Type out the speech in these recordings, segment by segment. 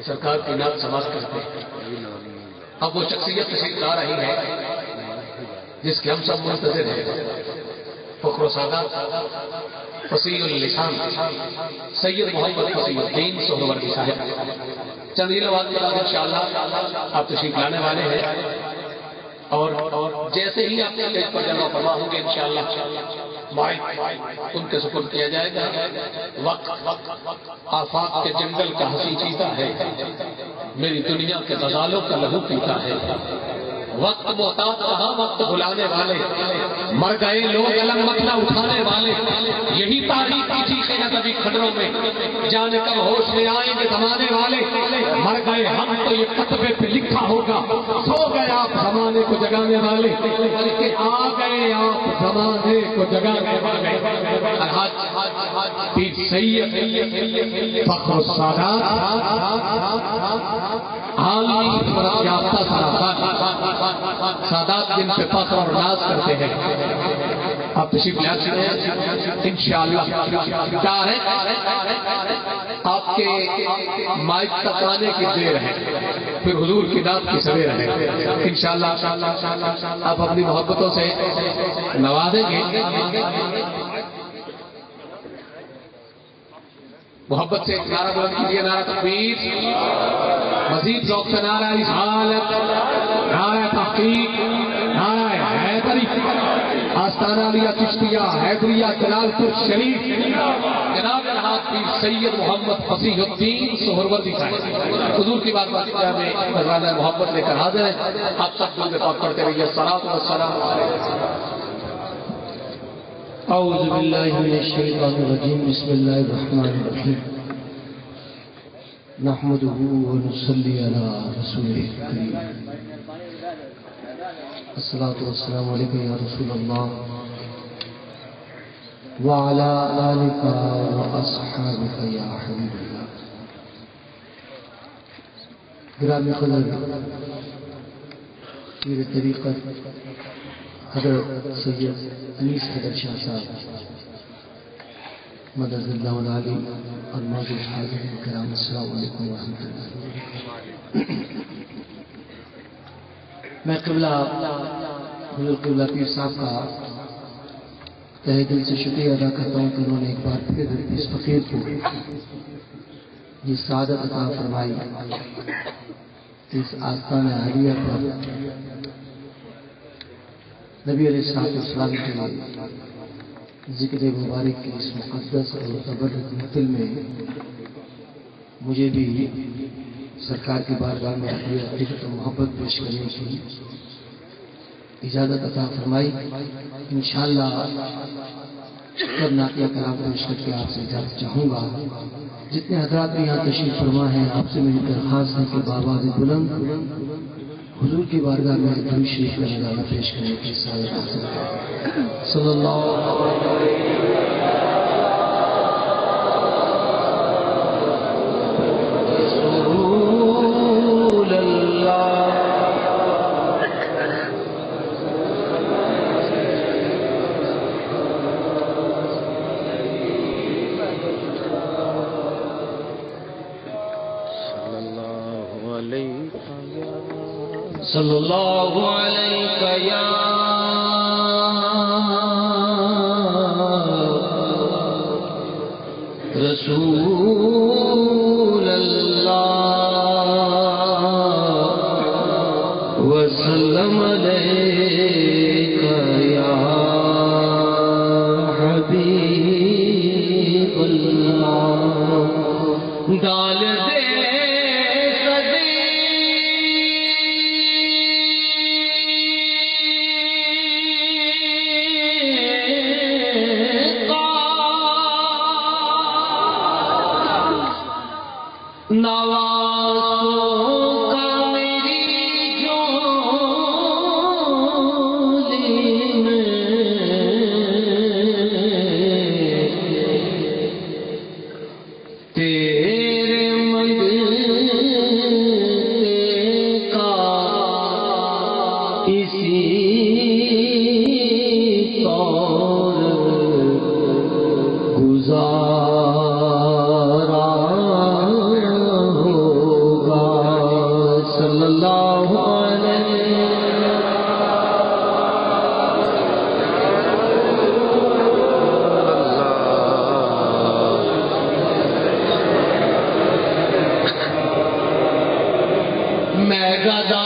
سرکار کی نعت سماعت کرتے ہیں۔ اب وہ شخصیت تشریف لا رہی ہے جس کے ہم سب منتظر ہیں، فخر و سعادت فصیح اللسان سید محمد فصیح الدین سہروردی صاحب چند لمحات کے بعد انشاءاللہ آپ تشریف لانے والے ہیں، اور جیسے ہی آپ اسٹیج پر جمع فرما ہوں گے انشاءاللہ مائک ان کے سپرد کیا جائے گا۔ وقت آفاق کے جنگل کا ہنسی چیتا ہے، میری دنیا کے غزالوں کا لہو پیتا ہے۔ وقت محتاط کہاں وقت بلانے والے، مر گئے لوگ علم مطلع اٹھانے والے، یہی تاریخ کی چیخیں نہ کبھی کھڈروں میں، جانے کب ہوش میں آئیں گے زمانے والے۔ مر گئے ہم تو یہ کتبے پہ لکھا ہوگا، سو گئے آپ زمانے کو جگانے والے، بلکہ آ گئے آپ زمانے کو جگانے والے۔ پیر سید فخر السادات عالمی خدمت یافتہ سادات جن پہ فخر اور ناز کرتے ہیں، آپ تشریف لے آتے ہیں انشاءاللہ۔ کیا ہے آپ کے مائک تک آنے کی دیر ہے، پھر حضور کی نعت کی سویر ہے انشاءاللہ۔ آپ اپنی محبتوں سے نوازیں گے، محبت سے نعرہ بلند کیجیے، نعرہ تکبیر، مزید ذوق سے نعرہ رسالت، نعرہ تحقیق، نعرہ حیدری، آستانہ علیہ چشتیہ حیدریہ جلال پور شریف، جناب الحاج پیر سید محمد فصیح الدین سہروردی صاحب حضور کی بات میں نذرانہ محبت لے کر حاضر ہیں۔ آپ سب درود پاک پڑھتے رہیے، الصلاۃ والسلام علیہ۔ اعوذ باللہ من الشیطان الرجیم، بسم اللہ الرحمن الرحیم، نحمده ونصلی علی رسوله الکریم، الصلاۃ والسلام علیک یا رسول اللہ وعلی آلک واصحابک یا حبیب اللہ۔ گرامی قدر پیر طریقت حضرت سید انیس حیدر شاہ صاحب مدد اللہ العالی اور موجود حاضرین کرام، السلام علیکم ورحمۃ اللہ۔ میں قبلہ حضور قبلہ پیر صاحب کا تہہ دل سے شکریہ ادا کرتا ہوں کہ انہوں نے ایک بار پھر اس فقیر کو یہ سعادت عطا فرمائی، اس آستان عالیہ پر نبی علیہ السلام کے ذکر مبارک کے اس مقدس اور متبرک محفل میں مجھے بھی سرکار کی بارگاہ میں عقیدت و محبت پیش کرنے کی اجازت عطا فرمائی۔ انشاءاللہ نعتیہ کلام پیش کر کے آپ سے اجازت چاہوں گا۔ جتنے حضرات بھی یہاں تشریف فرما ہیں، آپ سے میری درخواست ہے کہ بآواز بلند حضور کی بارگاہ میں درود شریف کا نظارہ پیش کرنے کی سعادت حاصل کریں۔ صلی اللہ رسول اللہ صلی اللہ علیہ یا رسول اللہ وسلم علیک یا حبیب اللہ۔ ڈال دے گزارا ہو گدا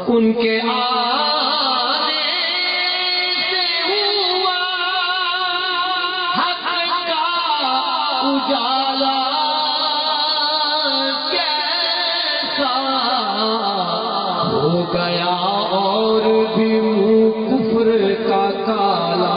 ان کے آنے سے ہوا حق کا اجالا کیسا ہو گیا اور بھی کفر کا کالا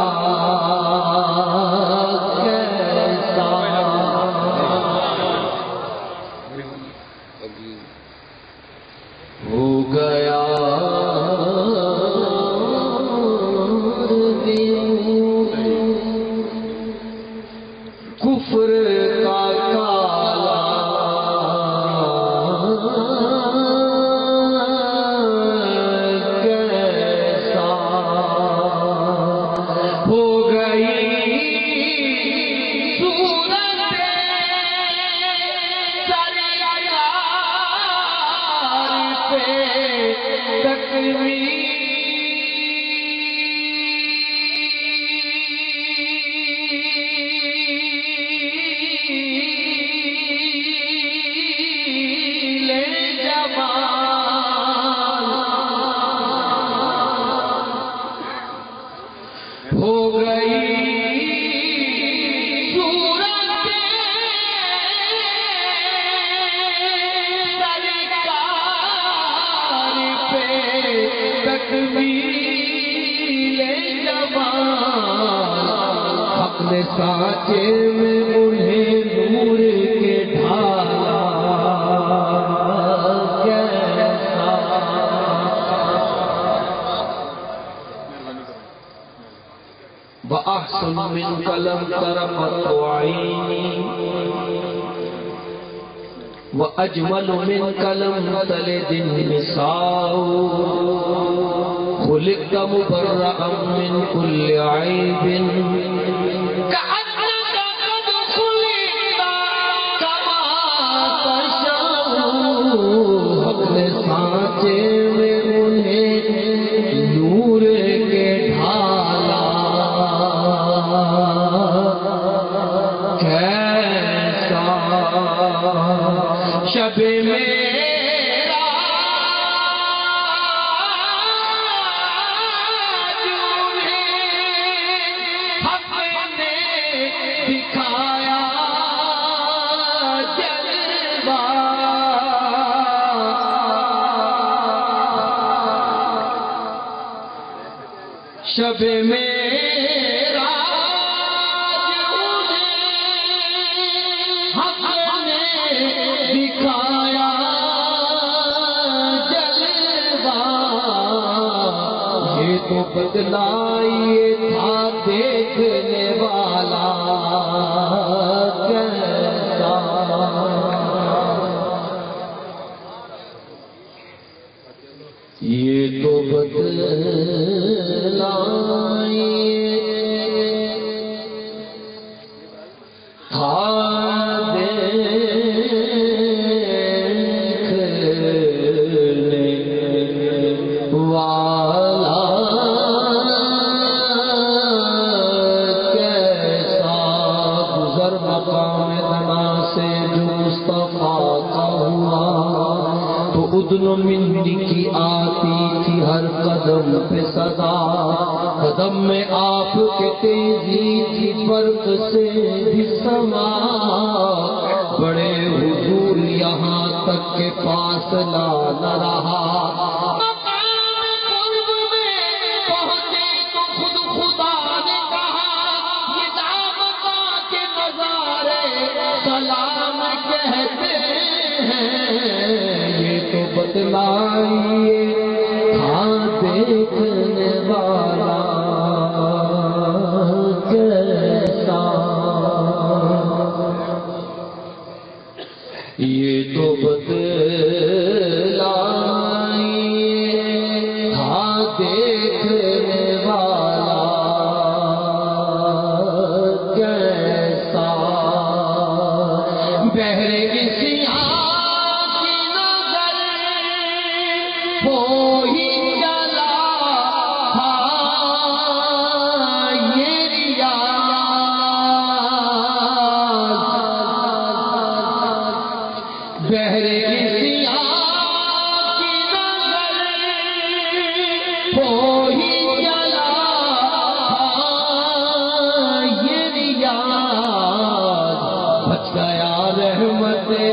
اپنے سانچے میں انہیں نور کے ڈھالا کیسا وَأَحْسَنُ مِنْكَ لَمْ تَرَ عَيْنِي وَأَجْمَلُ مِنْكَ لَمْ تَلِدِ النِّسَاءُ خُلِقْتَ مُبَرَّأً مِنْ كُلِّ عَيْبٍ اپنے سانچے میں انہیں نور کے ڈھالا کیسا شب میرا حق نے دکھایا شب میرا حق نے دکھایا جلوہ تو بتلائیے تھا دیکھنے والا کیسا، یہ تو بتلائیے تھا مندی کی آتی تھی ہر قدم پہ صدا، قدم میں آپ کے تیزی تھی برق سے بھی سما، بڑے حضور یہاں تک کے فاصلہ نہ رہا، سلام کہتے ہیں یہ تو بتلائیے ہاں دیکھنے والا کیسا، یہ تو بتلائیے ہاں دیکھنے والا کیسا، بہرے کسی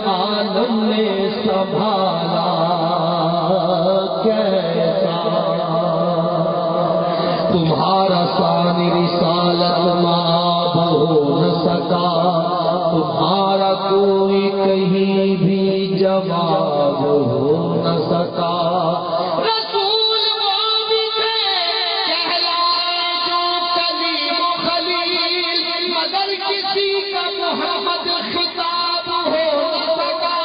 عالم نے سنبھالا کیسا، تمہارا ثانی رسالت مآب ہو نہ سکا، تمہارا کوئی کہیں بھی جواب ہو نہ سکا، رسول وہ بھی تھے کہلائے جو کلیم و خلیل، مگر کسی کا محمد خطاب ہو نہ سکا،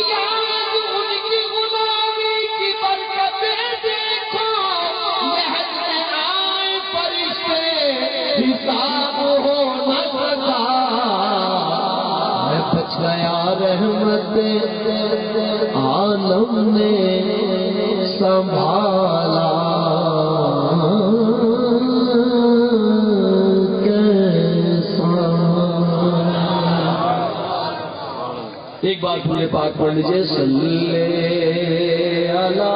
یاد ان کی غلامی کی برکتیں دیکھو، مہد میں آئے فرشتے حساب ہو نہ سکا، میں بچ گیا رحمت عالم نے سنبھالا ایک بار پورے پاک پڑھ لیجئے، صلی علی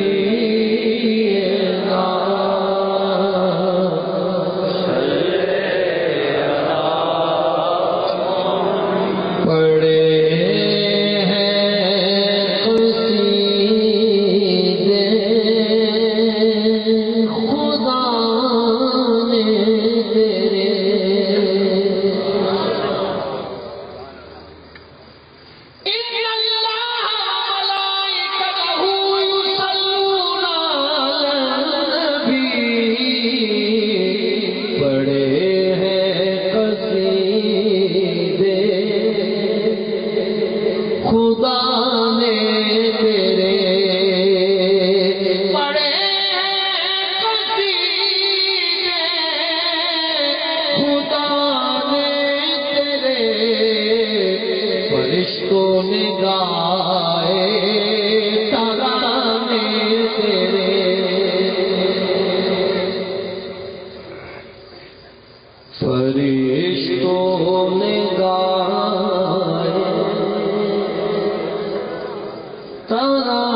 نبینا پڑھے ہیں قصیدے خدا نے تیرے، فرشتوں نے گائے ترانے تیرے، فرشتوں نے گائے ترانے